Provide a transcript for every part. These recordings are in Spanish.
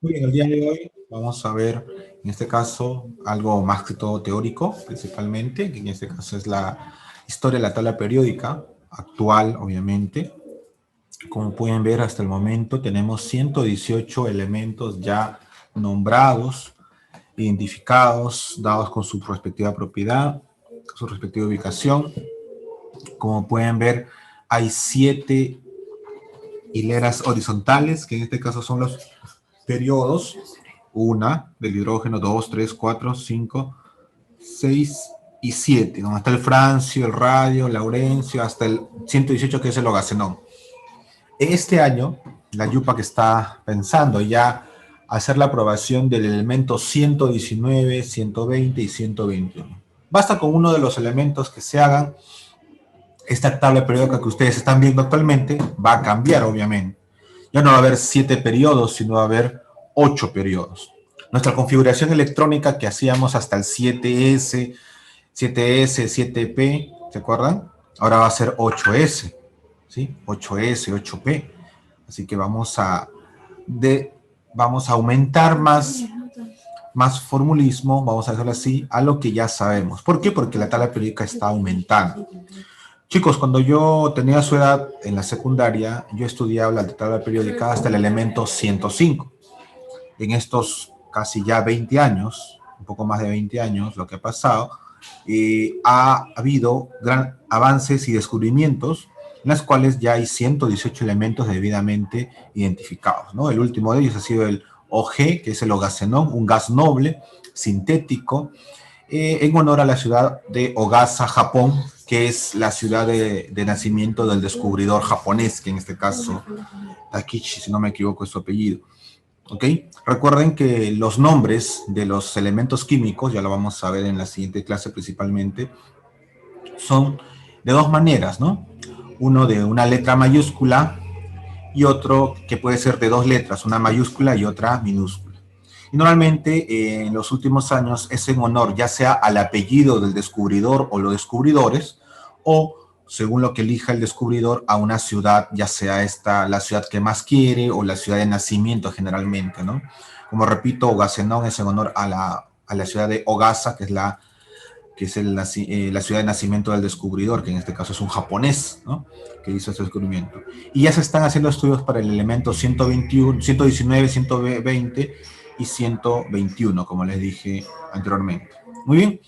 Muy bien, el día de hoy vamos a ver, en este caso, algo más que todo teórico, principalmente, que en este caso es la historia de la tabla periódica, actual, obviamente. Como pueden ver, hasta el momento tenemos 118 elementos ya nombrados, identificados, dados con su respectiva propiedad, su respectiva ubicación. Como pueden ver, hay 7 hileras horizontales, que en este caso son los periodos. Una del hidrógeno, 2, 3, 4, 5, 6 y 7, donde está el francio, el radio, el laurencio, hasta el 118 que es el ogacenón. Este año, la YUPAC está pensando ya hacer la aprobación del elemento 119, 120 y 121. Basta con uno de los elementos que se hagan. Esta tabla periódica que ustedes están viendo actualmente va a cambiar, obviamente. Ya no va a haber 7 periodos, sino va a haber 8 periodos. Nuestra configuración electrónica que hacíamos hasta el 7S, 7S, 7P, ¿se acuerdan? Ahora va a ser 8S, ¿sí? 8S, 8P. Así que vamos a aumentar más formulismo, vamos a decirlo así, a lo que ya sabemos. ¿Por qué? Porque la tabla periódica está aumentando. Chicos, cuando yo tenía su edad en la secundaria, yo estudiaba la tabla periódica hasta el elemento 105. En estos casi ya 20 años, un poco más de 20 años, lo que ha pasado, ha habido gran avances y descubrimientos en las cuales ya hay 118 elementos debidamente identificados, ¿no? El último de ellos ha sido el OG, que es el ogacenón, un gas noble, sintético, en honor a la ciudad de Ogasa, Japón, que es la ciudad de nacimiento del descubridor japonés, que en este caso, Takichi, si no me equivoco, es su apellido. ¿Ok? Recuerden que los nombres de los elementos químicos, ya lo vamos a ver en la siguiente clase principalmente, son de dos maneras, ¿no? Uno de una letra mayúscula y otro que puede ser de dos letras, una mayúscula y otra minúscula. Y normalmente en los últimos años es en honor ya sea al apellido del descubridor o los descubridores, o según lo que elija el descubridor, a una ciudad, ya sea esta la ciudad que más quiere o la ciudad de nacimiento generalmente, ¿no? Como repito, Ogacenón es en honor a la ciudad de Ogasa, que es la ciudad de nacimiento del descubridor, que en este caso es un japonés, ¿no? Que hizo este descubrimiento. Y ya se están haciendo estudios para el elemento 121, 119, 120 y 121, como les dije anteriormente. Muy bien.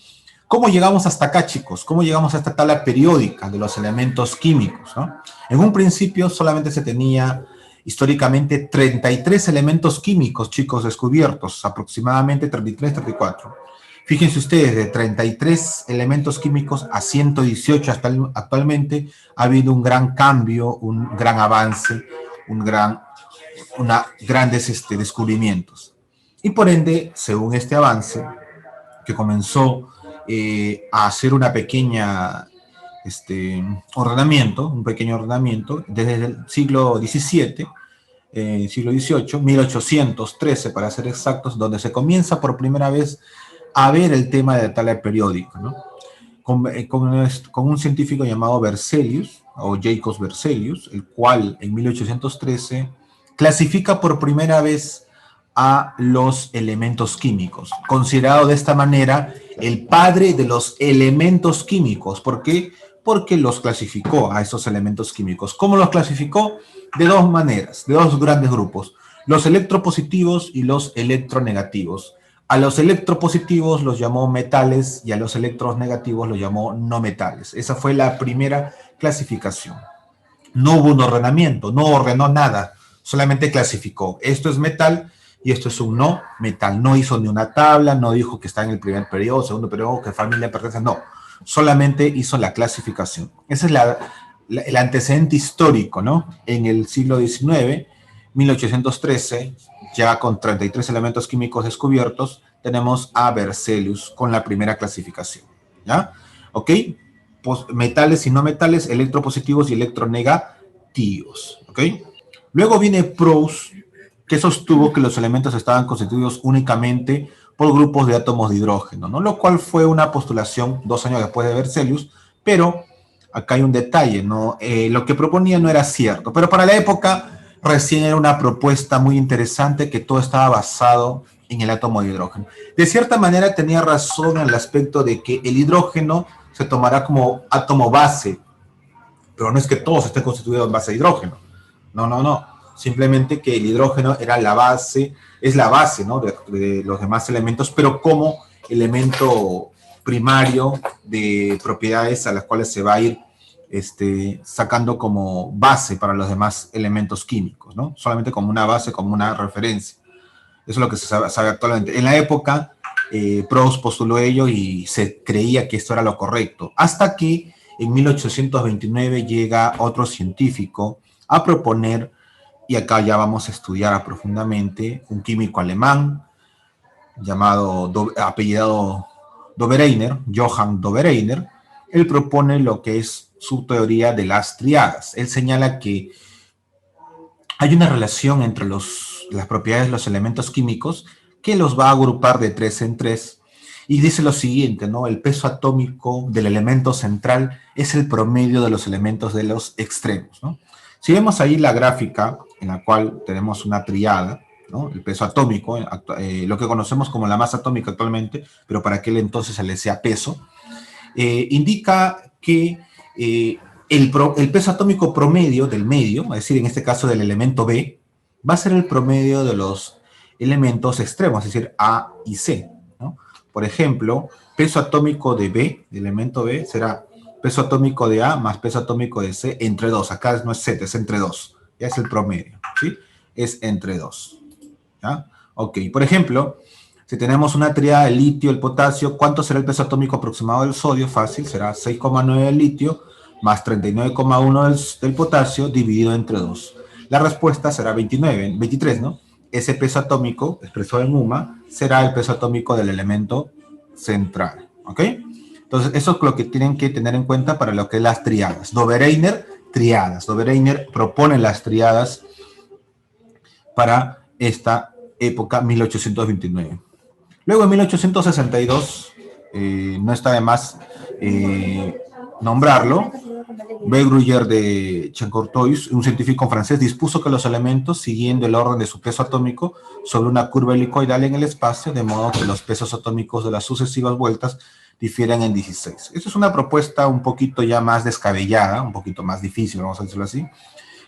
¿Cómo llegamos hasta acá, chicos? ¿Cómo llegamos a esta tabla periódica de los elementos químicos, ¿no? En un principio solamente se tenía históricamente 33 elementos químicos, chicos, descubiertos, aproximadamente 33, 34. Fíjense ustedes, de 33 elementos químicos a 118 hasta actualmente ha habido un gran cambio, un gran avance, grandes descubrimientos. Y por ende, según este avance, que comenzó a hacer una pequeña un pequeño ordenamiento desde el siglo XVII, siglo XVIII, 1813 para ser exactos, donde se comienza por primera vez a ver el tema de la tabla periódica, ¿no? Con un científico llamado Berzelius, o Jacobs Berzelius, el cual en 1813 clasifica por primera vez a los elementos químicos, considerado de esta manera el padre de los elementos químicos. ¿Por qué? Porque los clasificó a esos elementos químicos. ¿Cómo los clasificó? De dos maneras, de dos grandes grupos, los electropositivos y los electronegativos. A los electropositivos los llamó metales y a los electronegativos los llamó no metales. Esa fue la primera clasificación. No hubo un ordenamiento, no ordenó nada, solamente clasificó. Esto es metal y esto es un no metal. No hizo ni una tabla, no dijo que está en el primer periodo, segundo periodo, qué familia pertenece, no. Solamente hizo la clasificación. Ese es el antecedente histórico, ¿no? En el siglo XIX, 1813, ya con 33 elementos químicos descubiertos, tenemos a Berzelius con la primera clasificación, ¿ya? ¿Ok? Metales y no metales, electropositivos y electronegativos, ¿ok? Luego viene Proust, que sostuvo que los elementos estaban constituidos únicamente por grupos de átomos de hidrógeno, ¿no? Lo cual fue una postulación 2 años después de Berzelius, pero acá hay un detalle, ¿no? Lo que proponía no era cierto, pero para la época recién era una propuesta muy interesante que todo estaba basado en el átomo de hidrógeno. De cierta manera tenía razón en el aspecto de que el hidrógeno se tomará como átomo base, pero no es que todos estén constituidos en base de hidrógeno. No, no, no. Simplemente que el hidrógeno era la base, es la base, ¿no?, de los demás elementos, pero como elemento primario de propiedades a las cuales se va a ir sacando como base para los demás elementos químicos, ¿no? Solamente como una base, como una referencia. Eso es lo que se sabe actualmente. En la época, Proust postuló ello y se creía que esto era lo correcto, hasta que en 1829 llega otro científico a proponer, y acá ya vamos a estudiar profundamente, un químico alemán llamado, apellidado Dobereiner, Johann Dobereiner. Él propone lo que es su teoría de las triadas. Él señala que hay una relación entre las propiedades de los elementos químicos que los va a agrupar de 3 en 3, y dice lo siguiente, ¿no? El peso atómico del elemento central es el promedio de los elementos de los extremos, ¿no? Si vemos ahí la gráfica en la cual tenemos una triada, ¿no? El peso atómico, lo que conocemos como la masa atómica actualmente, pero para aquel entonces se le decía peso, indica que el peso atómico promedio del medio, es decir, en este caso del elemento B, va a ser el promedio de los elementos extremos, es decir, A y C, ¿no? Por ejemplo, peso atómico de B, del elemento B, será peso atómico de A más peso atómico de C entre 2. Acá no es Z, es entre 2. Ya es el promedio, ¿sí? Es entre 2. ¿Ya? Ok, por ejemplo, si tenemos una tríada del litio, el potasio, ¿cuánto será el peso atómico aproximado del sodio? Fácil, será 6,9 del litio más 39,1 del potasio dividido entre 2. La respuesta será 23, ¿no? Ese peso atómico, expresado en UMA, será el peso atómico del elemento central, ¿ok? Entonces, eso es lo que tienen que tener en cuenta para lo que es las triadas. Dobereiner, triadas. Dobereiner propone las triadas para esta época, 1829. Luego, en 1862, no está de más nombrarlo, Broglie de Chancourtois, un científico francés, dispuso que los elementos, siguiendo el orden de su peso atómico sobre una curva helicoidal en el espacio, de modo que los pesos atómicos de las sucesivas vueltas difieren en 16. Esta es una propuesta un poquito ya más descabellada, un poquito más difícil, vamos a decirlo así.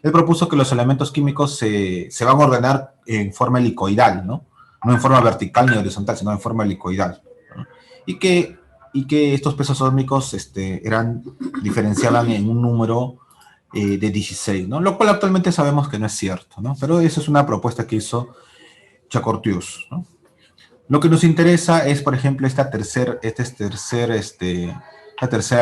Él propuso que los elementos químicos se van a ordenar en forma helicoidal, ¿no? No en forma vertical ni horizontal, sino en forma helicoidal, ¿no? Y que estos pesos atómicos diferenciaban en un número de 16, ¿no? Lo cual actualmente sabemos que no es cierto, ¿no? Pero esa es una propuesta que hizo Chacortius, ¿no? Lo que nos interesa es, por ejemplo, esta tercera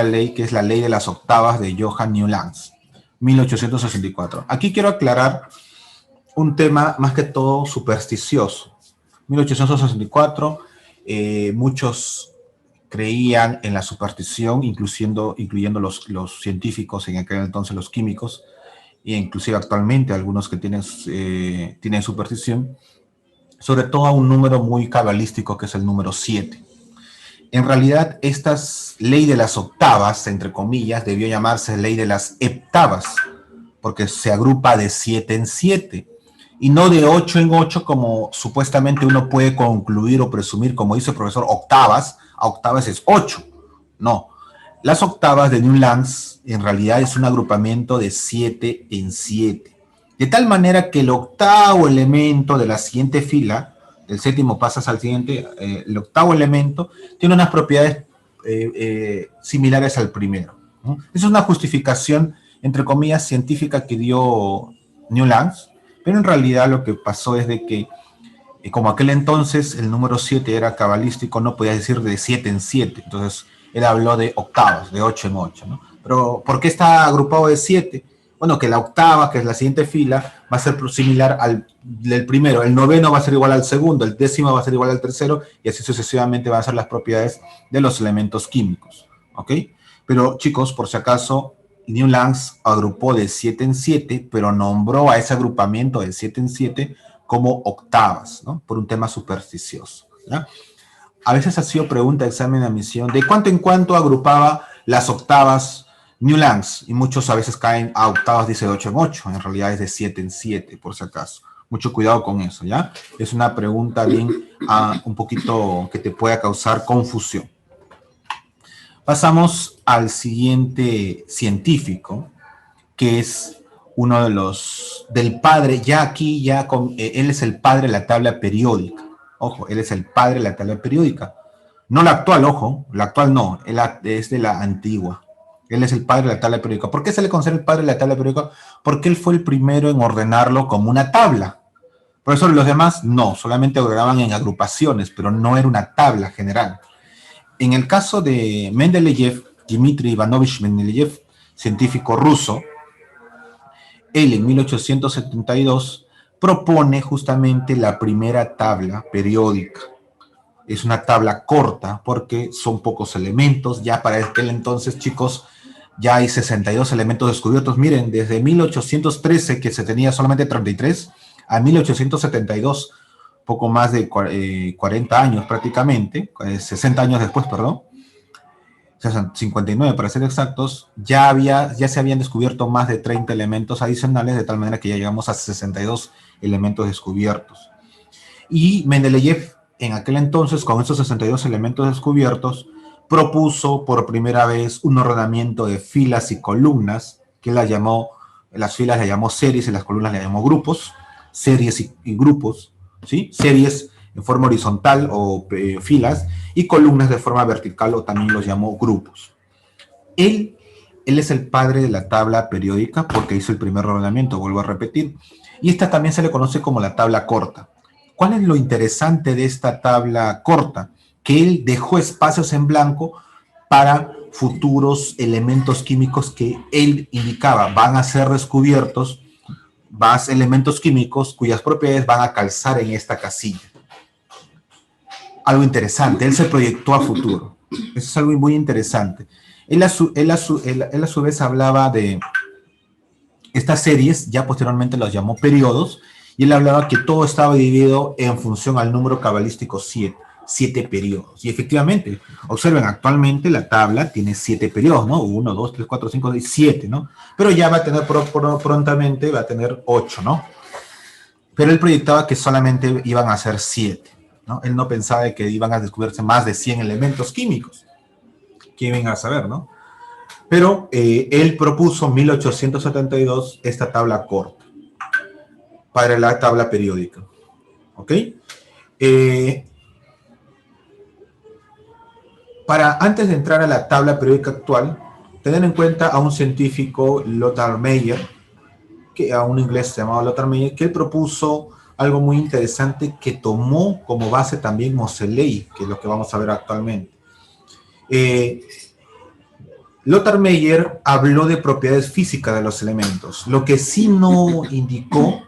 ley, que es la ley de las octavas de Johann Newlands, 1864. Aquí quiero aclarar un tema más que todo supersticioso. 1864, muchos creían en la superstición, incluyendo los científicos, en aquel entonces los químicos, e inclusive actualmente algunos que tienen superstición, sobre todo a un número muy cabalístico que es el número 7. En realidad, esta ley de las octavas, entre comillas, debió llamarse ley de las heptavas, porque se agrupa de 7 en 7, y no de 8 en 8 como supuestamente uno puede concluir o presumir, como dice el profesor, octavas, a octavas es 8. No, las octavas de Newlands en realidad es un agrupamiento de 7 en 7. De tal manera que el octavo elemento de la siguiente fila, el séptimo pasas al siguiente, el octavo elemento tiene unas propiedades similares al primero, ¿no? Esa es una justificación, entre comillas, científica que dio Newlands, pero en realidad lo que pasó es de que, como aquel entonces el número 7 era cabalístico, no podía decir de 7 en 7, entonces él habló de octavas, de 8 en 8, ¿no? Pero ¿por qué está agrupado de 7? Bueno, que la octava, que es la siguiente fila, va a ser similar al del primero, el noveno va a ser igual al segundo, el décimo va a ser igual al tercero, y así sucesivamente van a ser las propiedades de los elementos químicos, ¿ok? Pero chicos, por si acaso, Newlands agrupó de 7 en 7, pero nombró a ese agrupamiento de 7 en 7 como octavas, ¿no? Por un tema supersticioso, ¿ya? A veces ha sido pregunta, examen, admisión, ¿de cuánto en cuánto agrupaba las octavas Newlands, y muchos a veces caen a octavas, dice de 8 en 8, en realidad es de 7 en 7, por si acaso. Mucho cuidado con eso, ¿ya? Es una pregunta bien, un poquito que te pueda causar confusión. Pasamos al siguiente científico, que es uno de los, del padre, ya aquí, ya con, él es el padre de la tabla periódica. Ojo, él es el padre de la tabla periódica. No la actual, ojo, la actual no, es de la antigua. Él es el padre de la tabla periódica. ¿Por qué se le considera el padre de la tabla periódica? Porque él fue el primero en ordenarlo como una tabla. Por eso los demás no, solamente ordenaban en agrupaciones, pero no era una tabla general. En el caso de Mendeleev, Dmitri Ivanovich Mendeleev, científico ruso, él en 1872 propone justamente la primera tabla periódica. Es una tabla corta porque son pocos elementos. Ya para aquel entonces, chicos, ya hay 62 elementos descubiertos. Miren, desde 1813, que se tenía solamente 33, a 1872, poco más de 40 años prácticamente, 60 años después, perdón, 59 para ser exactos, ya se habían descubierto más de 30 elementos adicionales, de tal manera que ya llegamos a 62 elementos descubiertos. Y Mendeleev, en aquel entonces, con esos 62 elementos descubiertos, propuso por primera vez un ordenamiento de filas y columnas, que las filas las llamó series y las columnas las llamó grupos, series y grupos, ¿sí? Series en forma horizontal o filas, y columnas de forma vertical, o también los llamó grupos. Él es el padre de la tabla periódica porque hizo el primer ordenamiento, vuelvo a repetir, y esta también se le conoce como la tabla corta. ¿Cuál es lo interesante de esta tabla corta? Que él dejó espacios en blanco para futuros elementos químicos que él indicaba van a ser descubiertos, más elementos químicos cuyas propiedades van a calzar en esta casilla. Algo interesante, él se proyectó a futuro. Eso es algo muy interesante. Él a su vez hablaba de estas series, ya posteriormente los llamó periodos, y él hablaba que todo estaba dividido en función al número cabalístico 7 periodos. Y efectivamente, observen, actualmente la tabla tiene 7 periodos, ¿no? 1, 2, 3, 4, 5, 6, 7, ¿no? Pero ya va a tener prontamente, va a tener 8, ¿no? Pero él proyectaba que solamente iban a ser 7, ¿no? Él no pensaba que iban a descubrirse más de 100 elementos químicos. ¿Quién venga a saber, no? Pero él propuso en 1872 esta tabla corta para la tabla periódica. ¿Ok? Antes de entrar a la tabla periódica actual, tener en cuenta a un científico, Lothar Meyer, a un inglés llamado Lothar Meyer, que él propuso algo muy interesante que tomó como base también Moseley, que es lo que vamos a ver actualmente. Lothar Meyer habló de propiedades físicas de los elementos. Lo que sí no indicó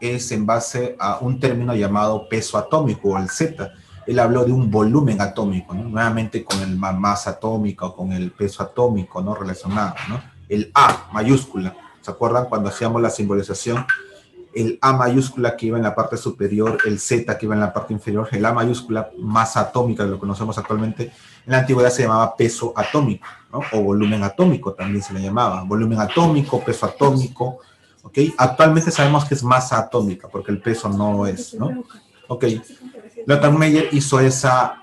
es en base a un término llamado peso atómico, o el Z. Él habló de un volumen atómico, ¿no? Nuevamente con el masa atómica o con el peso atómico, ¿no? Relacionado, ¿no? El A mayúscula. ¿Se acuerdan cuando hacíamos la simbolización? El A mayúscula que iba en la parte superior, el Z que iba en la parte inferior, el A mayúscula, masa atómica, lo conocemos actualmente, en la antigüedad se llamaba peso atómico, ¿no? O volumen atómico también se le llamaba. Volumen atómico, peso atómico, ¿ok? Actualmente sabemos que es masa atómica, porque el peso no lo es, ¿no? Ok. Lothar Meyer hizo esa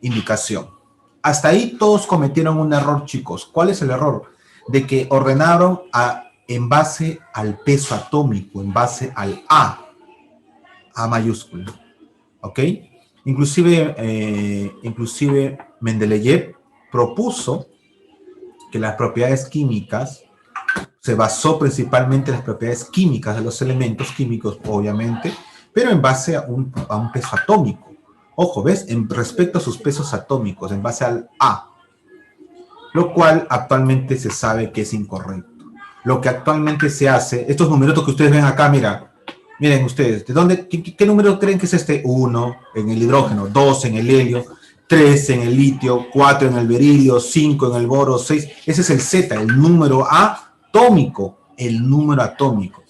indicación. Hasta ahí todos cometieron un error, chicos. ¿Cuál es el error? De que ordenaron en base al peso atómico, en base al A mayúscula, ¿ok? Inclusive Mendeleev propuso que las propiedades químicas, se basó principalmente en las propiedades químicas de los elementos químicos, obviamente, pero en base a un peso atómico. Ojo, ¿ves? Respecto a sus pesos atómicos, en base al A, lo cual actualmente se sabe que es incorrecto. Lo que actualmente se hace, estos numeritos que ustedes ven acá, miren ustedes, ¿de dónde, qué número creen que es este? 1 en el hidrógeno, 2 en el helio, 3 en el litio, 4 en el berilio, 5 en el boro, 6. Ese es el Z, el número atómico, el número atómico.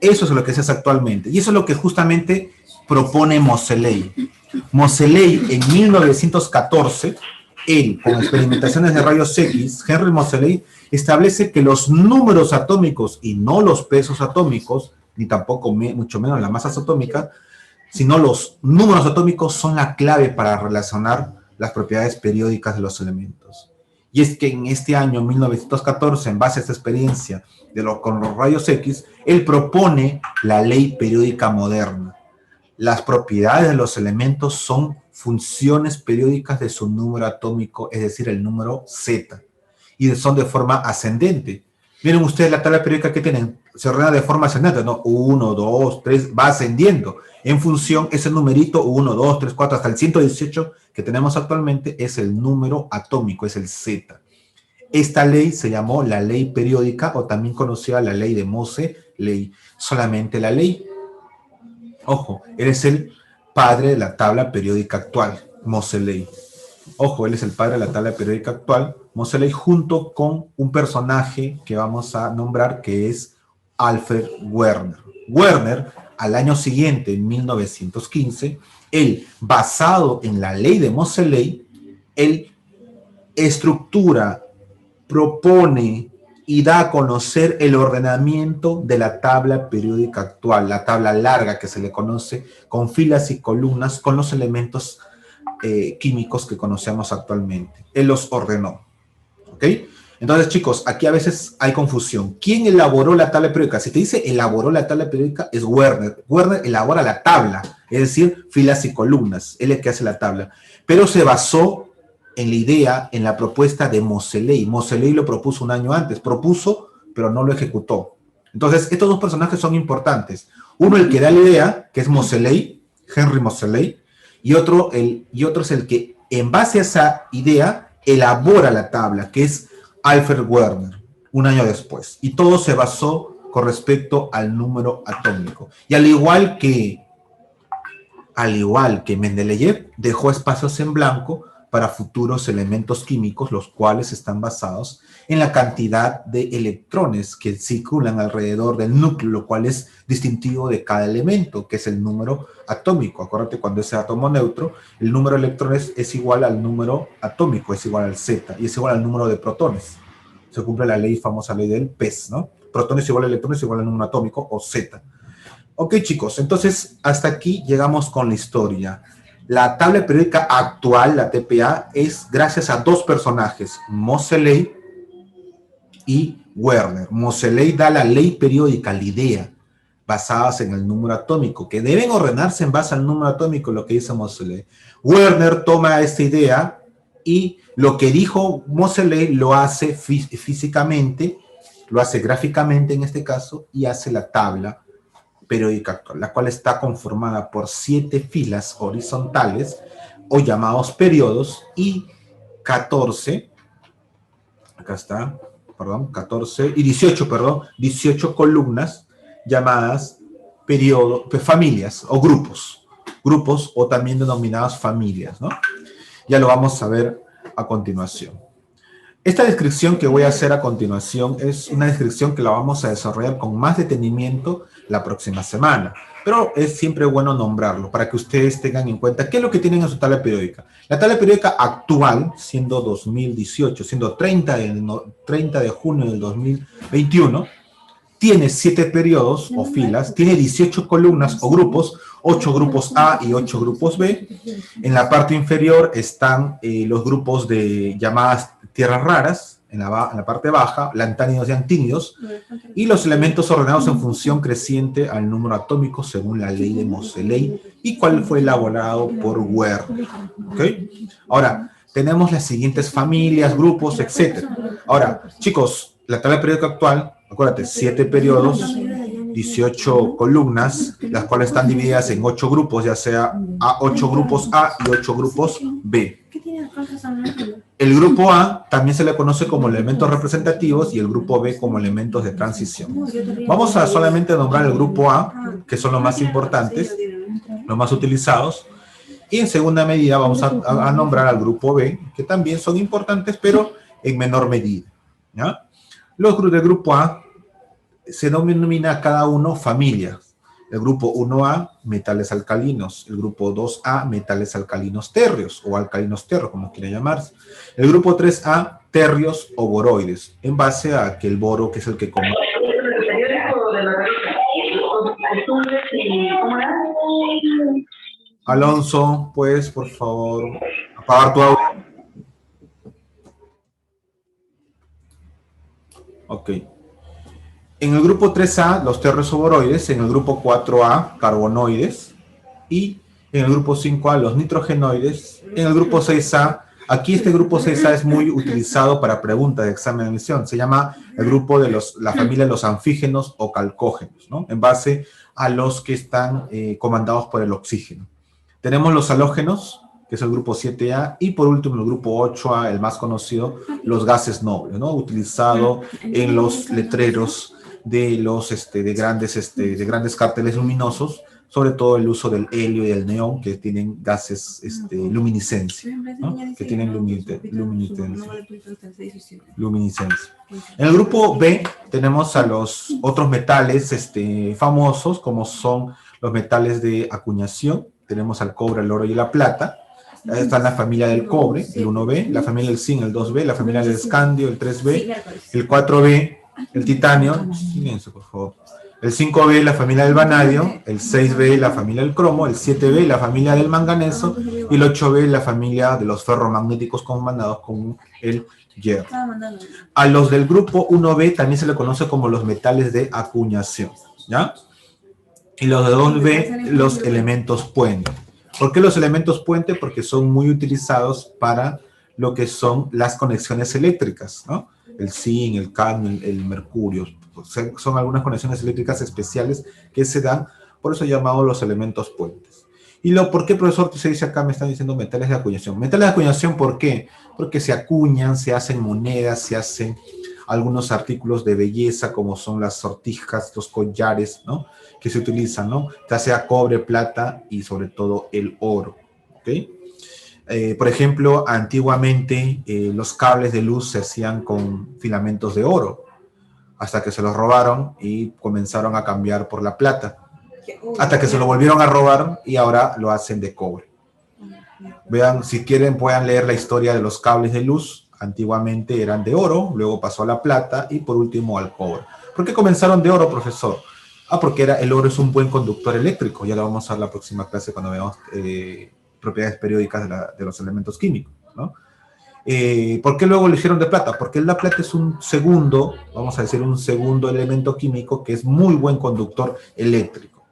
Eso es lo que se hace actualmente. Y eso es lo que justamente propone Moseley. Moseley en 1914, Él, con experimentaciones de rayos X, Henry Moseley, establece que los números atómicos y no los pesos atómicos, ni tampoco mucho menos las masas atómicas, sino los números atómicos son la clave para relacionar las propiedades periódicas de los elementos. Y es que en este año 1914, en base a esta experiencia con los rayos X, él propone la ley periódica moderna. Las propiedades de los elementos son funciones periódicas de su número atómico, es decir, el número Z, y son de forma ascendente. Miren ustedes la tabla periódica que tienen, se ordena de forma ascendente, ¿no? 1, 2, 3, va ascendiendo. En función, ese numerito 1, 2, 3, 4, hasta el 118 que tenemos actualmente es el número atómico, es el Z. Esta ley se llamó la ley periódica o también conocida la ley de Moseley, solamente la ley. Ojo, él es el padre de la tabla periódica actual, Moseley. Ojo, él es el padre de la tabla periódica actual, Moseley, junto con un personaje que vamos a nombrar que es Alfred Werner. Werner, al año siguiente, en 1915, él, basado en la ley de Moseley, él estructura, propone y da a conocer el ordenamiento de la tabla periódica actual, la tabla larga que se le conoce con filas y columnas con los elementos químicos que conocemos actualmente. Él los ordenó. ¿Ok? Entonces, chicos, aquí a veces hay confusión. ¿Quién elaboró la tabla periódica? Si te dice elaboró la tabla periódica, es Werner. Werner elabora la tabla, es decir, filas y columnas. Él es el que hace la tabla. Pero se basó en la idea, en la propuesta de Moseley. Moseley lo propuso un año antes. Propuso, pero no lo ejecutó. Entonces, estos dos personajes son importantes. Uno, el que da la idea, que es Moseley, Henry Moseley, y otro es el que, en base a esa idea, elabora la tabla, que es Alfred Werner, un año después. Y todo se basó con respecto al número atómico. Y al igual que Mendeleev, dejó espacios en blanco para futuros elementos químicos, los cuales están basados en la cantidad de electrones que circulan alrededor del núcleo, lo cual es distintivo de cada elemento, que es el número atómico. Acuérdate, cuando es átomo neutro, el número de electrones es igual al número atómico, es igual al Z, y es igual al número de protones. Se cumple la famosa ley del PES, ¿no? Protones igual a electrones igual al número atómico, o Z. Ok, chicos, entonces hasta aquí llegamos con la historia. La tabla periódica actual, la TPA, es gracias a dos personajes, Moseley y Werner. Moseley da la ley periódica, la idea, basadas en el número atómico, que deben ordenarse en base al número atómico, lo que dice Moseley. Werner toma esta idea y lo que dijo Moseley lo hace físicamente, lo hace gráficamente en este caso, y hace la tabla periódica actual, la cual está conformada por 7 filas horizontales o llamados periodos y 14, acá está, perdón, 14 y 18, perdón, 18 columnas llamadas familias o grupos o también denominadas familias, ¿no? Ya lo vamos a ver a continuación. Esta descripción que voy a hacer a continuación es una descripción que la vamos a desarrollar con más detenimiento la próxima semana, pero es siempre bueno nombrarlo para que ustedes tengan en cuenta qué es lo que tienen en su tabla periódica. La tabla periódica actual, siendo 2018, siendo 30 de junio del 2021, tiene 7 periodos o filas, tiene 18 columnas o grupos, 8 grupos A y 8 grupos B. En la parte inferior están los grupos de llamadas tierras raras, en la parte baja, lantánidos y actínidos, y los elementos ordenados en función creciente al número atómico según la ley de Moseley, y cuál fue elaborado por Werner. ¿Okay? Ahora, tenemos las siguientes familias, grupos, etc. Ahora, chicos, la tabla periódica actual, acuérdate, 7 periodos, 18 columnas, las cuales están divididas en 8 grupos, ya sea 8 grupos A y 8 grupos B. El grupo A también se le conoce como elementos representativos y el grupo B como elementos de transición. Vamos a solamente nombrar el grupo A, que son los más importantes, los más utilizados, y en segunda medida vamos a nombrar al grupo B, que también son importantes, pero en menor medida, ¿ya? Los grupos del grupo A se denomina a cada uno familias. El grupo 1A, metales alcalinos. El grupo 2A, metales alcalinos térreos o alcalinos terros, como quiera llamarse. El grupo 3A, terrios o boroides, en base a que el boro, que es el que come. Alonso, pues, por favor, apagar tu audio. Ok. En el grupo 3A, los terrios o boroides. En el grupo 4A, carbonoides. Y en el grupo 5A, los nitrogenoides. En el grupo 6A, aquí este grupo 6A es muy utilizado para preguntas de examen de admisión. Se llama el grupo de la familia de los anfígenos o calcógenos, ¿no? En base a los que están comandados por el oxígeno. Tenemos los halógenos, que es el grupo 7A, y por último el grupo 8A, el más conocido, los gases nobles, ¿no? Utilizado en los letreros de los de grandes carteles luminosos, sobre todo el uso del helio y del neón, que tienen gases luminiscencia, ¿no? Que tienen luminiscencia. En el grupo B tenemos a los otros metales famosos, como son los metales de acuñación. Tenemos al cobre, el oro y la plata. Está en la familia del cobre, el 1B, la familia del zinc, el 2B, la familia del escandio, el 3B, el 4B, el titanio, silencio por favor, el 5B, la familia del vanadio, el 6B, la familia del cromo, el 7B, la familia del manganeso, y el 8B, la familia de los ferromagnéticos comandados con el hierro. A los del grupo 1B también se le conoce como los metales de acuñación, ¿ya? Y los de 2B, los elementos puente. ¿Por qué los elementos puente? Porque son muy utilizados para lo que son las conexiones eléctricas, ¿no? El zinc, el cadmio, el mercurio. Son algunas conexiones eléctricas especiales que se dan, por eso llamados los elementos puentes. ¿Y por qué, profesor, se dice acá, me están diciendo metales de acuñación? Metales de acuñación, ¿por qué? Porque se acuñan, se hacen monedas, se hacen algunos artículos de belleza, como son las sortijas, los collares, ¿no? Que se utilizan, ¿no? Ya sea cobre, plata y sobre todo el oro, ¿ok? Por ejemplo, antiguamente los cables de luz se hacían con filamentos de oro, hasta que se los robaron y comenzaron a cambiar por la plata, hasta que se lo volvieron a robar y ahora lo hacen de cobre. Vean, si quieren puedan leer la historia de los cables de luz. Antiguamente eran de oro, luego pasó a la plata y por último al cobre. ¿Por qué comenzaron de oro, profesor? Porque el oro es un buen conductor eléctrico. Ya lo vamos a ver en la próxima clase cuando veamos propiedades periódicas de los elementos químicos, ¿no? ¿Por qué luego lo hicieron de plata? Porque la plata es un segundo, vamos a decir, un segundo elemento químico que es muy buen conductor eléctrico.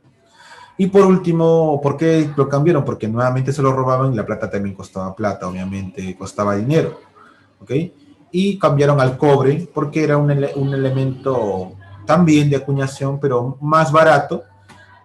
Y por último, ¿por qué lo cambiaron? Porque nuevamente se lo robaban y la plata también costaba plata, obviamente, costaba dinero, ¿ok? Y cambiaron al cobre porque era un elemento también de acuñación, pero más barato,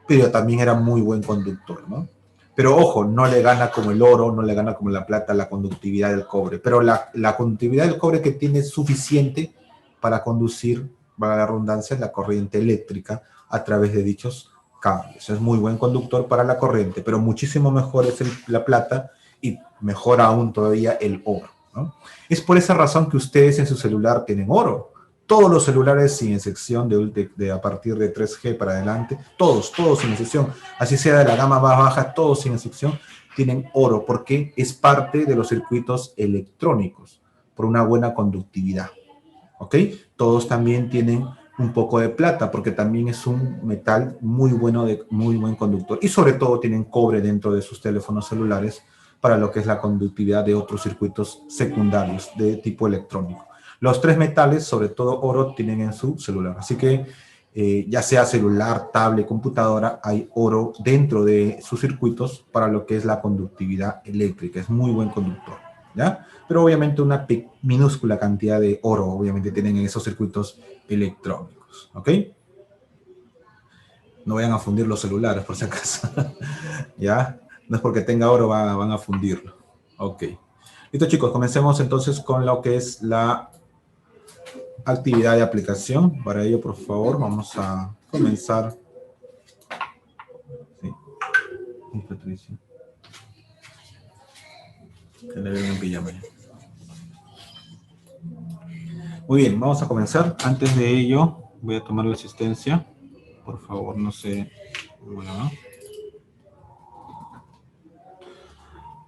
pero también era muy buen conductor, ¿no? Pero ojo, no le gana como el oro, no le gana como la plata la conductividad del cobre, pero la conductividad del cobre que tiene es suficiente para conducir, para la redundancia, la corriente eléctrica a través de dichos cables. Es muy buen conductor para la corriente, pero muchísimo mejor es la plata y mejor aún todavía el oro, ¿no? Es por esa razón que ustedes en su celular tienen oro. Todos los celulares sin excepción a partir de 3G para adelante, todos sin excepción, así sea de la gama más baja, todos sin excepción, tienen oro porque es parte de los circuitos electrónicos por una buena conductividad, ¿ok? Todos también tienen un poco de plata porque también es un metal muy bueno, muy buen conductor, y sobre todo tienen cobre dentro de sus teléfonos celulares para lo que es la conductividad de otros circuitos secundarios de tipo electrónico. Los tres metales, sobre todo oro, tienen en su celular. Así que ya sea celular, tablet, computadora, hay oro dentro de sus circuitos para lo que es la conductividad eléctrica. Es muy buen conductor, ¿ya? Pero obviamente una minúscula cantidad de oro, obviamente, tienen en esos circuitos electrónicos, ¿ok? No vayan a fundir los celulares, por si acaso, ¿ya? No es porque tenga oro, van a fundirlo. Ok. Listo, chicos, comencemos entonces con lo que es la actividad de aplicación. Para ello, por favor, vamos a comenzar. Sí. Patricia. Que le veo en pijama. Muy bien, vamos a comenzar. Antes de ello, voy a tomar la asistencia. Por favor, no sé. Bueno, ¿no?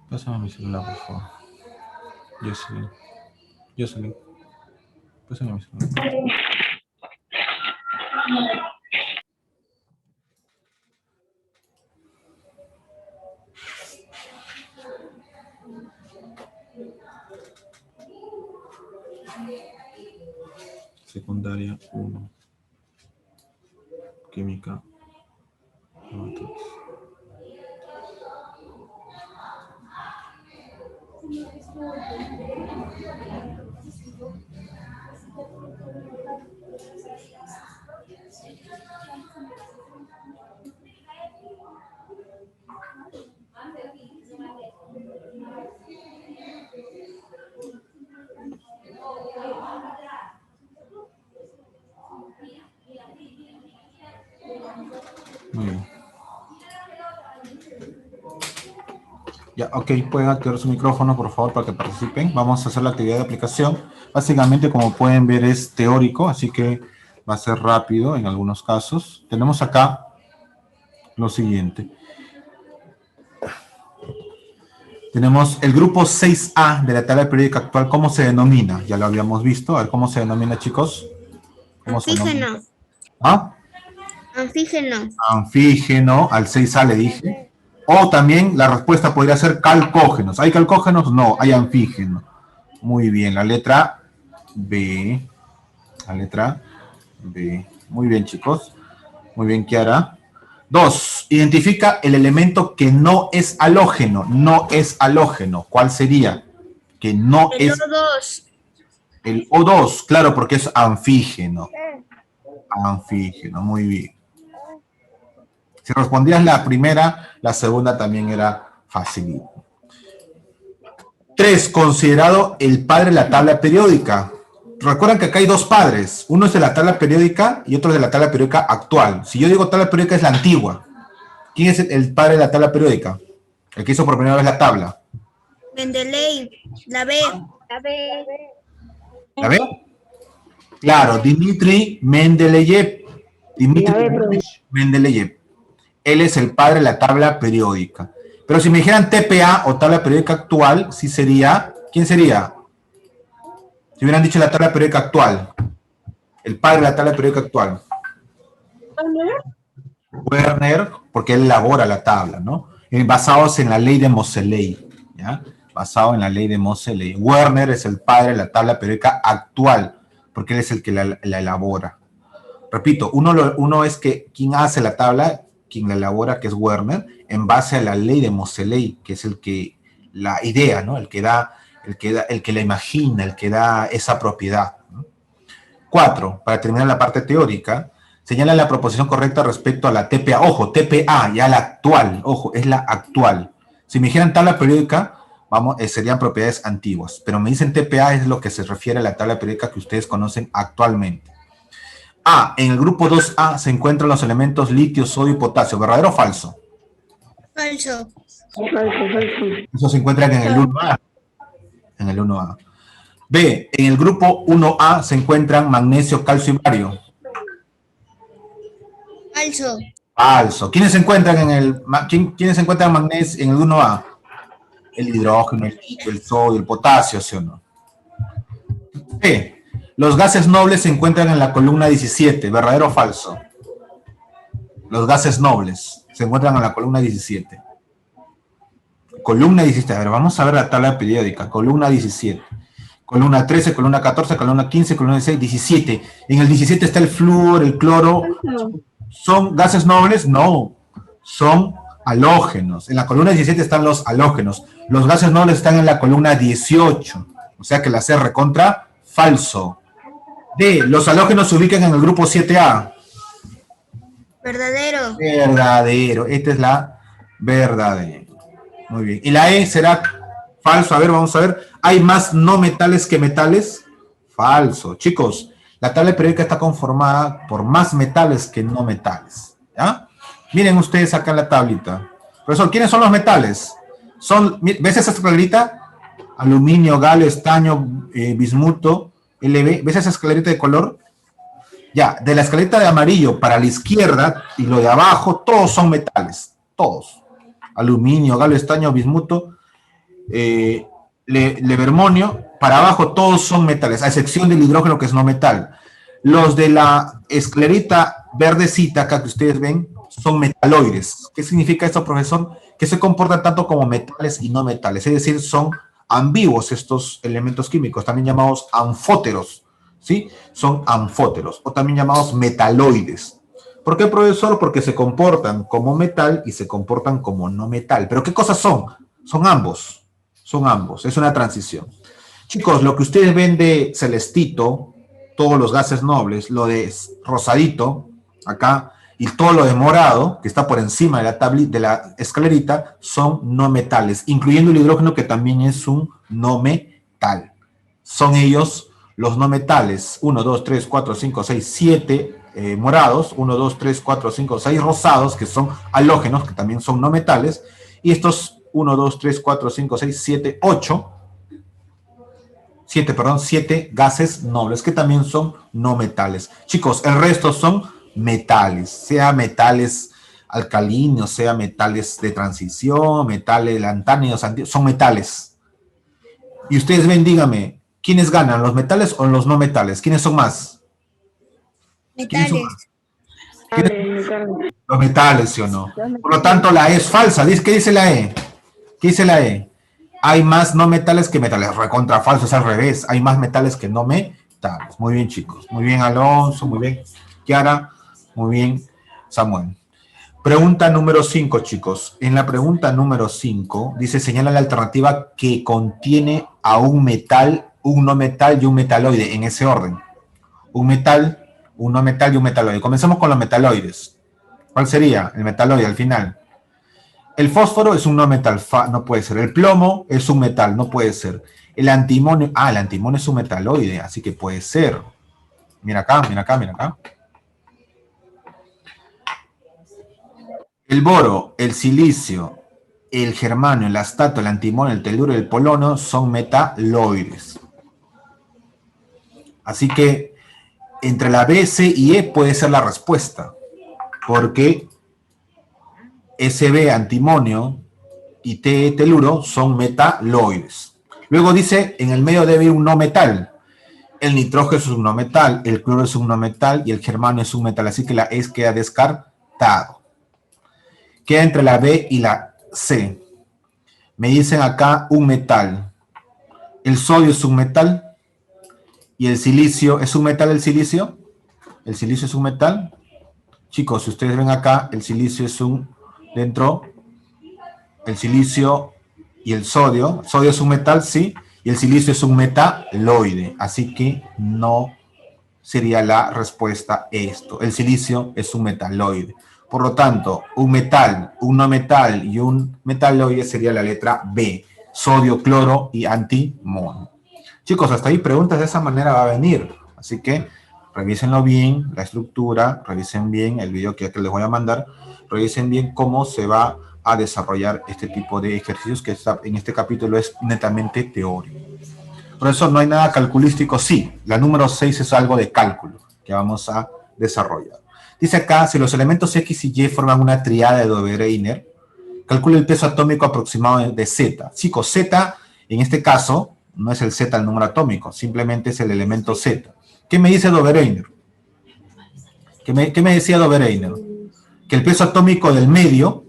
Pásame mi celular, por favor. Jocelyn. Pásame mi celular. Secundaria 1. Química. Otros. Muy bien. Ya, ok, pueden activar su micrófono, por favor, para que participen. Vamos a hacer la actividad de aplicación. Básicamente, como pueden ver, es teórico, así que va a ser rápido en algunos casos. Tenemos acá lo siguiente. Tenemos el grupo 6A de la tabla periódica actual. ¿Cómo se denomina? Ya lo habíamos visto. A ver, ¿cómo se denomina, chicos? ¿Cómo se denomina? ¿Ah? Anfígeno. Anfígeno, al 6A le dije. O también la respuesta podría ser calcógenos. ¿Hay calcógenos? No, hay anfígeno. Muy bien, la letra B. La letra B. Muy bien, chicos. Muy bien, Kiara. 2. Identifica el elemento que no es halógeno. No es halógeno. ¿Cuál sería? Que no El es... O2. El O2, claro, porque es anfígeno. Anfígeno, muy bien. Si respondías la primera, la segunda también era facilita. 3. Considerado el padre de la tabla periódica. Recuerden que acá hay dos padres. Uno es de la tabla periódica y otro es de la tabla periódica actual. Si yo digo tabla periódica es la antigua. ¿Quién es el padre de la tabla periódica? El que hizo por primera vez la tabla. Mendeleev. La B. ¿La ve? Claro, Dmitri Mendeleev. Dmitri Mendeleev. Él es el padre de la tabla periódica. Pero si me dijeran TPA o tabla periódica actual, sí sería... ¿Quién sería? Si hubieran dicho la tabla periódica actual. El padre de la tabla periódica actual. Werner, porque él elabora la tabla, ¿no? Basados en la ley de Moseley, ¿ya? Basado en la ley de Moseley. Werner es el padre de la tabla periódica actual, porque él es el que la elabora. Repito, uno es que quien hace la tabla, quien la elabora, que es Werner, en base a la ley de Moseley, que es el que la idea, ¿no? El que la imagina, el que da esa propiedad, ¿no? 4. Para terminar la parte teórica, señala la proposición correcta respecto a la TPA. Ojo, TPA, ya la actual. Ojo, es la actual. Si me dijeran tabla periódica, serían propiedades antiguas. Pero me dicen TPA es lo que se refiere a la tabla periódica que ustedes conocen actualmente. A. En el grupo 2A se encuentran los elementos litio, sodio y potasio. ¿Verdadero o falso? Falso. Eso se encuentra en el 1A. En el 1A. B. En el grupo 1A se encuentran magnesio, calcio y bario. Falso. Falso. ¿Quiénes se encuentran ¿quiénes se encuentran magnesio en el 1A? El hidrógeno, el litio, el sodio, el potasio, ¿sí o no? B. Los gases nobles se encuentran en la columna 17. ¿Verdadero o falso? Los gases nobles se encuentran en la columna 17. Columna 17. A ver, vamos a ver la tabla periódica. Columna 17. Columna 13, columna 14, columna 15, columna 16, 17. En el 17 está el flúor, el cloro. ¿Son gases nobles? No. Son halógenos. En la columna 17 están los halógenos. Los gases nobles están en la columna 18. O sea que la C recontra falso. D. Los halógenos se ubican en el grupo 7A. Verdadero. Verdadero. Esta es la verdadera. Muy bien. ¿Y la E será falso? A ver, vamos a ver. ¿Hay más no metales que metales? Falso. Chicos, la tabla periódica está conformada por más metales que no metales. ¿Ya? Miren ustedes acá en la tablita. Profesor, ¿quiénes son los metales? ¿Ves esa escalerita? Aluminio, galio, estaño, bismuto, LB. ¿Ves esa escalerita de color? Ya, de la escaleta de amarillo para la izquierda y lo de abajo, todos son metales. Todos. Aluminio, galo, estaño, bismuto, lebermonio. Para abajo todos son metales, a excepción del hidrógeno que es no metal. Los de la esclerita verdecita, acá que ustedes ven, son metaloides. ¿Qué significa esto, profesor? Que se comportan tanto como metales y no metales. Es decir, son ambiguos estos elementos químicos, también llamados anfóteros. ¿Sí? Son anfóteros, o también llamados metaloides. ¿Por qué, profesor? Porque se comportan como metal y se comportan como no metal. ¿Pero qué cosas son? Son ambos. Son ambos. Es una transición. Chicos, lo que ustedes ven de celestito, todos los gases nobles, lo de rosadito, acá, y todo lo de morado, que está por encima de la escalerita, son no metales, incluyendo el hidrógeno, que también es un no metal. Son ellos los no metales. 1, 2, 3, 4, 5, 6, 7 morados. 1, 2, 3, 4, 5, 6 rosados, que son halógenos, que también son no metales. Y estos 1, 2, 3, 4, 5, 6, 7, 8... 7 gases nobles, que también son no metales. Chicos, el resto son metales, sea metales alcalinos, sea metales de transición, metales lantáneos, son metales. Y ustedes ven, dígame, ¿quiénes ganan, los metales o los no metales? ¿Quiénes son más? Metales. Los metales, ¿sí o no? Por lo tanto, la E es falsa. ¿Qué dice la E? ¿Qué dice la E? Hay más no metales que metales. Recontra falso, es al revés. Hay más metales que no metales. Muy bien, chicos. Muy bien, Alonso. Muy bien, Kiara. Muy bien, Samuel. Pregunta número 5, chicos. En la pregunta número 5 dice, señala la alternativa que contiene a un metal, un no metal y un metaloide, en ese orden. Un metal, un no metal y un metaloide. Comencemos con los metaloides. ¿Cuál sería el metaloide al final? El fósforo es un no metal, no puede ser. El plomo es un metal, no puede ser. El antimonio, el antimonio es un metaloide, así que puede ser. Mira acá, mira acá, mira acá. El boro, el silicio, el germanio, el astato, el antimonio, el teluro y el polono son metaloides. Así que entre la B, C y E puede ser la respuesta, porque SB, antimonio, y Te, teluro, son metaloides. Luego dice, en el medio debe ir un no metal. El nitrógeno es un no metal, el cloro es un no metal y el germanio es un metal, así que la E queda descartado. Queda entre la B y la C. Me dicen acá un metal. El sodio es un metal y el silicio, ¿es un metal el silicio? ¿El silicio es un metal? Chicos, si ustedes ven acá, el silicio es un... Dentro, el silicio y el sodio es un metal, sí, y el silicio es un metaloide, así que no sería la respuesta esto. El silicio es un metaloide. Por lo tanto, un metal, un no metal y un metaloide sería la letra B, sodio, cloro y antimonio. Chicos, hasta ahí preguntas de esa manera va a venir, así que revísenlo bien, la estructura, revisen bien el video que les voy a mandar, revisen bien cómo se va a desarrollar este tipo de ejercicios que en este capítulo es netamente teórico. Por eso no hay nada calculístico, sí, la número 6 es algo de cálculo que vamos a desarrollar. Dice acá, si los elementos X y Y forman una triada de Dobereiner, calcula el peso atómico aproximado de Z. Chicos, Z, en este caso, no es el Z el número atómico, simplemente es el elemento Z. ¿Qué me dice Dobereiner? ¿Qué me decía Dobereiner? Que el peso atómico del medio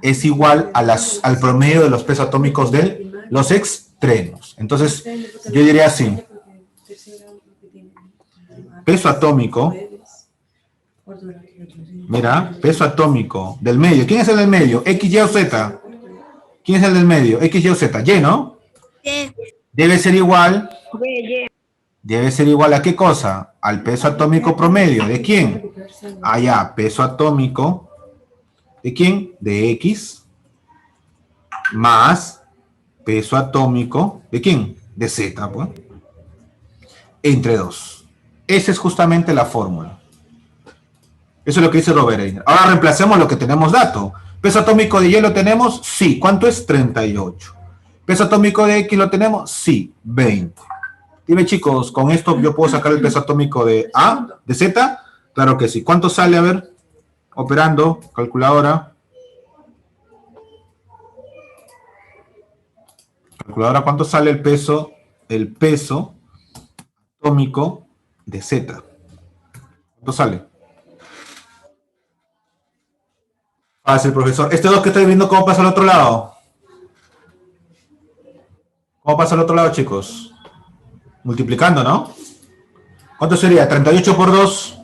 es igual a al promedio de los pesos atómicos de los extremos. Entonces, yo diría así. Peso atómico, mira, peso atómico del medio. ¿Quién es el del medio? ¿X, Y o Z? ¿Quién es el del medio? ¿X, Y o Z? ¿Y, no? Debe ser igual. Debe ser igual a ¿qué cosa? Al peso atómico promedio. ¿De quién? Ya, peso atómico. ¿De quién? De X. Más peso atómico. ¿De quién? De Z, pues. Entre 2. Esa es justamente la fórmula. Eso es lo que dice Dobereiner. Ahora reemplacemos lo que tenemos dato. ¿Peso atómico de Y lo tenemos? Sí. ¿Cuánto es? 38. ¿Peso atómico de X lo tenemos? Sí. 20. Dime, chicos, ¿con esto yo puedo sacar el peso atómico de A, de Z? Claro que sí. ¿Cuánto sale? A ver, operando, calculadora. Calculadora, ¿cuánto sale el peso atómico de Z? ¿Cuánto sale? Fácil, profesor. Este 2 que estoy viendo, ¿cómo pasa al otro lado? ¿Cómo pasa al otro lado, chicos? Multiplicando, ¿no? ¿Cuánto sería? 38 por 2.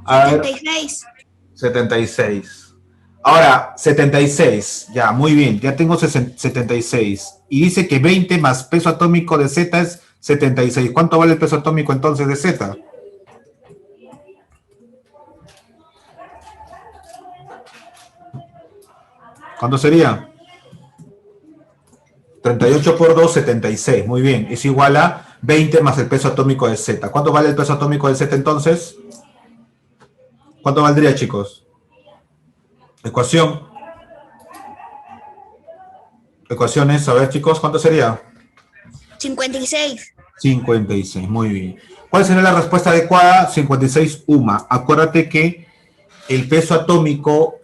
A ver, 76. 76. Ahora, 76. Ya, muy bien. Ya tengo 76. Y dice que 20 más peso atómico de Z es 76. ¿Cuánto vale el peso atómico entonces de Z? ¿Cuánto sería? 38 por 2, 76. Muy bien. Es igual a 20 más el peso atómico de Z. ¿Cuánto vale el peso atómico de Z entonces? ¿Cuánto valdría, chicos? Ecuación. Ecuaciones. A ver, chicos, ¿cuánto sería? 56. 56. Muy bien. ¿Cuál sería la respuesta adecuada? 56 UMA. Acuérdate que el peso atómico,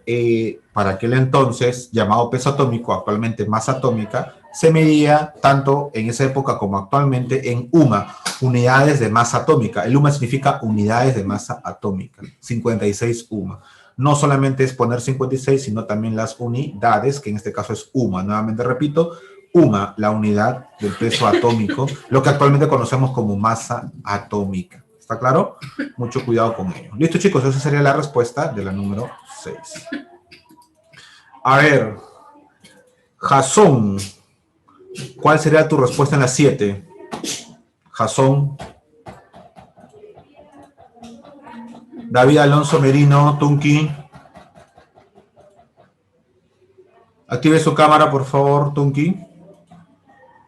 para aquel entonces, llamado peso atómico, actualmente masa atómica, se medía tanto en esa época como actualmente en UMA, unidades de masa atómica. El UMA significa unidades de masa atómica, 56 UMA. No solamente es poner 56, sino también las unidades, que en este caso es UMA. Nuevamente repito, UMA, la unidad del peso atómico, lo que actualmente conocemos como masa atómica. ¿Está claro? Mucho cuidado con ello. Listo, chicos, esa sería la respuesta de la número 6. A ver, Jason, ¿cuál sería tu respuesta en la 7? Jason. David Alonso Merino, Tunki. Active su cámara, por favor, Tunki.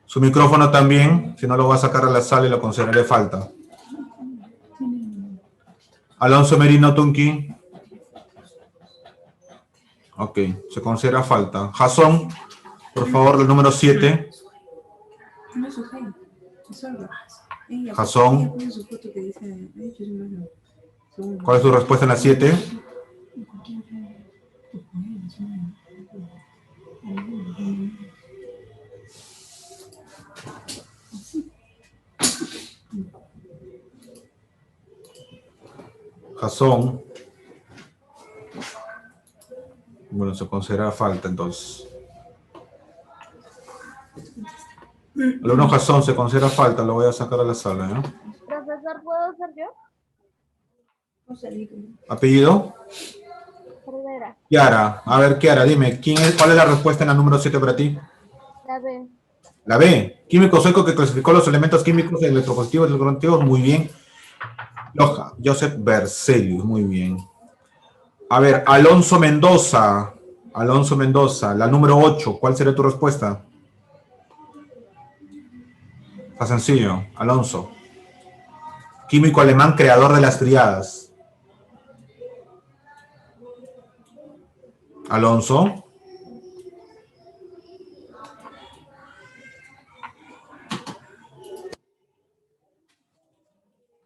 Su micrófono también, si no lo va a sacar a la sala y lo consideraré falta. Alonso Merino, Tunki. Ok, se considera falta. Jason, por favor, el número 7. Jason. ¿Cuál es tu respuesta en la 7? Jason. Bueno, se considera falta entonces. Alumno Jason, se considera falta, lo voy a sacar a la sala, ¿no? Profesor, ¿puedo ser yo? ¿Apellido? Rivera. Kiara. A ver, Kiara, dime, ¿cuál es la respuesta en la número 7 para ti? La B. La B. Químico sueco que clasificó los elementos químicos electropositivos y electronegativos. Muy bien. Joseph Berzelius. Muy bien. A ver, Alonso Mendoza. Alonso Mendoza, la número 8. ¿Cuál sería tu respuesta? Está sencillo. Alonso. Químico alemán, creador de las triadas. Alonso.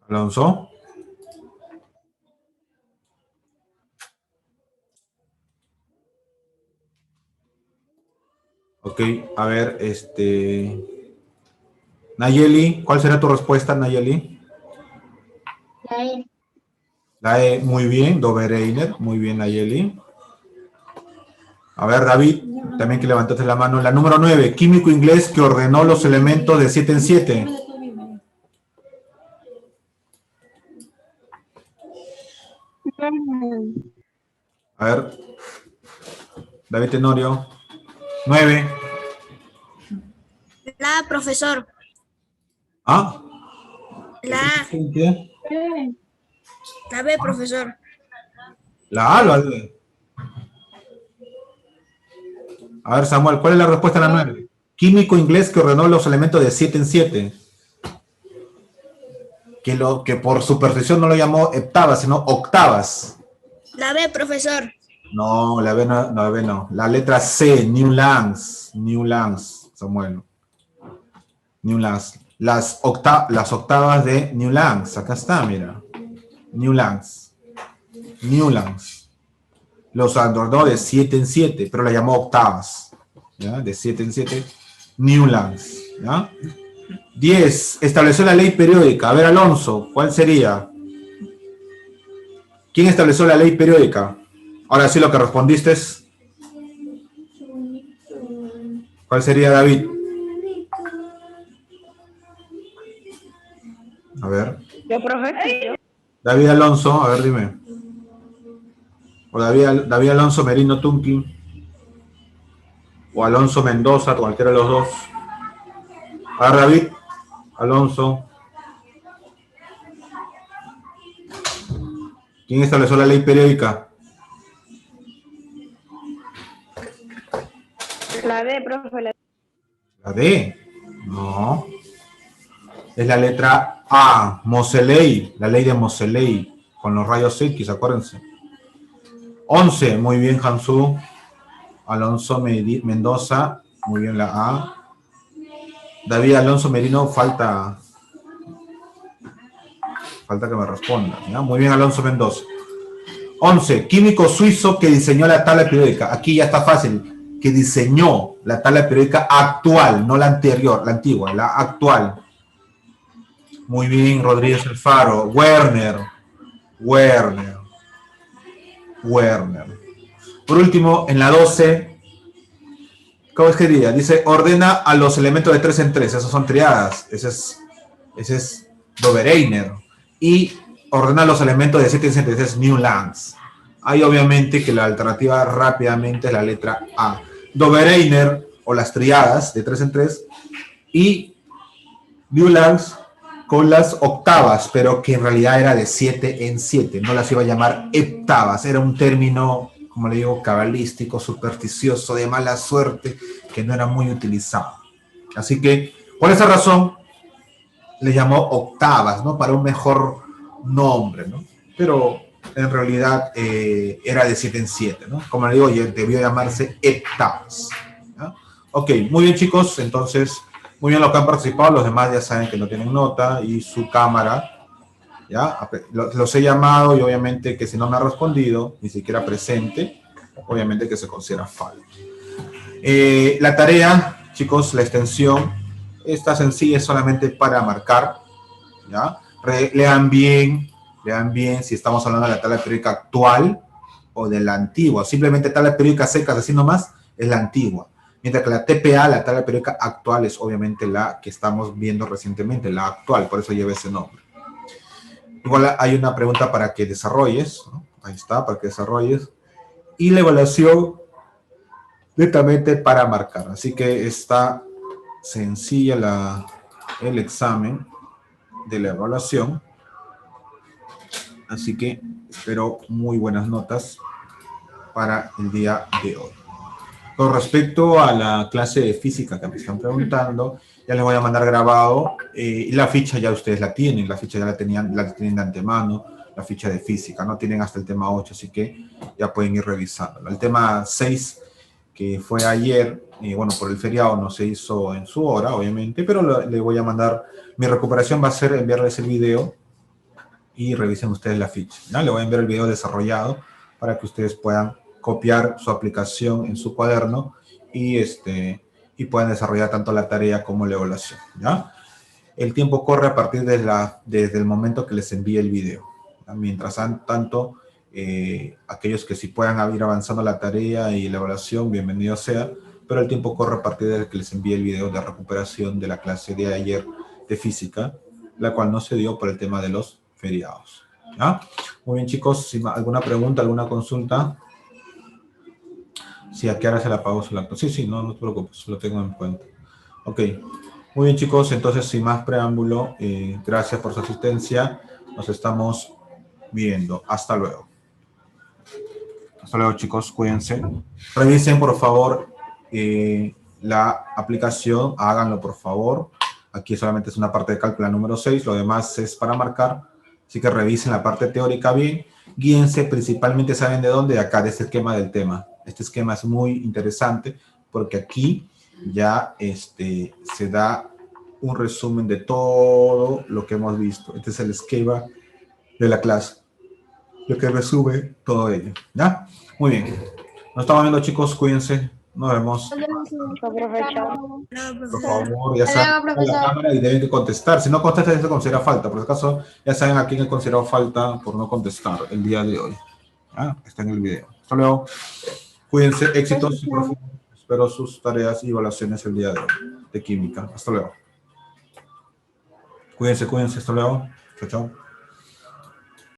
Alonso. Ok, a ver, Nayeli, ¿cuál será tu respuesta, Nayeli? La E. La E, muy bien, Dobereiner, muy bien, Nayeli. A ver, David, también que levantaste la mano. La número 9, químico inglés que ordenó los elementos de 7 en 7. A ver, David Tenorio. 9. La A, profesor. ¿Ah? La A. ¿Qué? La B, profesor. La A, la B. A ver, Samuel, ¿cuál es la respuesta a la 9? Químico inglés que ordenó los elementos de 7 en 7. Que por superstición no lo llamó heptavas, sino octavas. La B, profesor. No, la B no, no, la B no. La letra C, New Lands, Samuel. Newlands. Las octavas de Newlands. Acá está, mira. Newlands. Los andoró de 7 en 7, pero la llamó octavas. ¿Ya? De 7 en 7. Newlands. ¿Ya? 10. Estableció la ley periódica. A ver, Alonso, ¿cuál sería? ¿Quién estableció la ley periódica? Ahora sí lo que respondiste es... ¿Cuál sería, David? A ver. Yo, profe. David Alonso, a ver, dime. O David Alonso Merino Tunkin. O Alonso Mendoza, cualquiera de los dos. A ver, David Alonso. ¿Quién estableció la ley periódica? La D, profe. La D. No. Es la letra A. Moseley. La ley de Moseley. Con los rayos X, acuérdense. 11. Muy bien, Hansu. Alonso Mendoza. Muy bien, la A. David Alonso Merino, falta que me responda. ¿Ya? Muy bien, Alonso Mendoza. 11. Químico suizo que diseñó la tabla periódica. Aquí ya está fácil. Que diseñó la tabla periódica actual, no la anterior, la antigua, la actual. Muy bien, Rodríguez Alfaro. Werner. Por último, en la 12, ¿cómo es que diría? Dice, ordena a los elementos de 3 en 3. Esos son triadas. Ese es Dobereiner. Y ordena los elementos de 7 en 7. Ese es Newlands. Hay obviamente que la alternativa rápidamente es la letra A. Dobereiner, o las triadas de 3 en 3. Y Newlands con las octavas, pero que en realidad era de 7 en 7. No las iba a llamar heptavas. Era un término, como le digo, cabalístico, supersticioso, de mala suerte, que no era muy utilizado. Así que, por esa razón, le llamó octavas, ¿no? Para un mejor nombre, ¿no? Pero en realidad era de 7 en 7, ¿no? Como le digo, debió llamarse heptavas. ¿Ya? Ok, muy bien, chicos. Entonces, muy bien los que han participado. Los demás ya saben que no tienen nota y su cámara, ¿ya? Los he llamado y obviamente que si no me ha respondido, ni siquiera presente, obviamente que se considera falta. La tarea, chicos, la extensión, esta sencilla es solamente para marcar, ¿ya? Lean bien si estamos hablando de la tabla periódica actual o de la antigua. Simplemente tabla periódica secas, así nomás, es la antigua. Mientras que la TPA, la tabla periódica actual, es obviamente la que estamos viendo recientemente, la actual, por eso lleva ese nombre. Igual hay una pregunta para que desarrolles, ¿no? Ahí está, para que desarrolles. Y la evaluación netamente para marcar. Así que está sencilla el examen de la evaluación. Así que espero muy buenas notas para el día de hoy. Con respecto a la clase de física que me están preguntando, ya les voy a mandar grabado y la ficha ya ustedes la tienen, la ficha ya la tienen de antemano, la ficha de física, ¿no? Tienen hasta el tema 8, así que ya pueden ir revisando. El tema 6, que fue ayer, bueno, por el feriado no se hizo en su hora, obviamente, pero le voy a mandar, mi recuperación va a ser enviarles el video y revisen ustedes la ficha, ¿no? Le voy a enviar el video desarrollado para que ustedes puedan copiar su aplicación en su cuaderno y puedan desarrollar tanto la tarea como la evaluación, ¿ya? El tiempo corre a partir desde el momento que les envíe el video, ¿ya? Mientras tanto, aquellos que sí puedan ir avanzando la tarea y la evaluación, bienvenido sea, pero el tiempo corre a partir de que les envíe el video de recuperación de la clase de ayer de física, la cual no se dio por el tema de los feriados, ¿ya? Muy bien, chicos, si alguna pregunta, alguna consulta. Sí, aquí ahora se la apagó su laptop. Sí, no te preocupes, lo tengo en cuenta. Ok, muy bien, chicos, entonces sin más preámbulo, gracias por su asistencia, nos estamos viendo. Hasta luego. Hasta luego, chicos, cuídense. Revisen, por favor, la aplicación, háganlo, por favor. Aquí solamente es una parte de cálculo número 6, lo demás es para marcar. Así que revisen la parte teórica bien. Guíense principalmente, ¿saben de dónde? De acá, de este esquema del tema. Este esquema es muy interesante porque aquí ya se da un resumen de todo lo que hemos visto. Este es el esquema de la clase, lo que resume todo ello. ¿Ya? Muy bien. Nos estamos viendo, chicos. Cuídense. Nos vemos. Profe, chao. No, Por profesor. favor, ya saben, en la cámara y deben de contestar. Si no contestan, se considera falta. Por si acaso, ya saben a quién he considerado falta por no contestar el día de hoy. ¿Ya? Está en el video. Hasta luego. Cuídense. Éxitos y por favor, espero sus tareas y evaluaciones el día de hoy de química. Hasta luego. Cuídense, cuídense. Hasta luego. Chao, chao.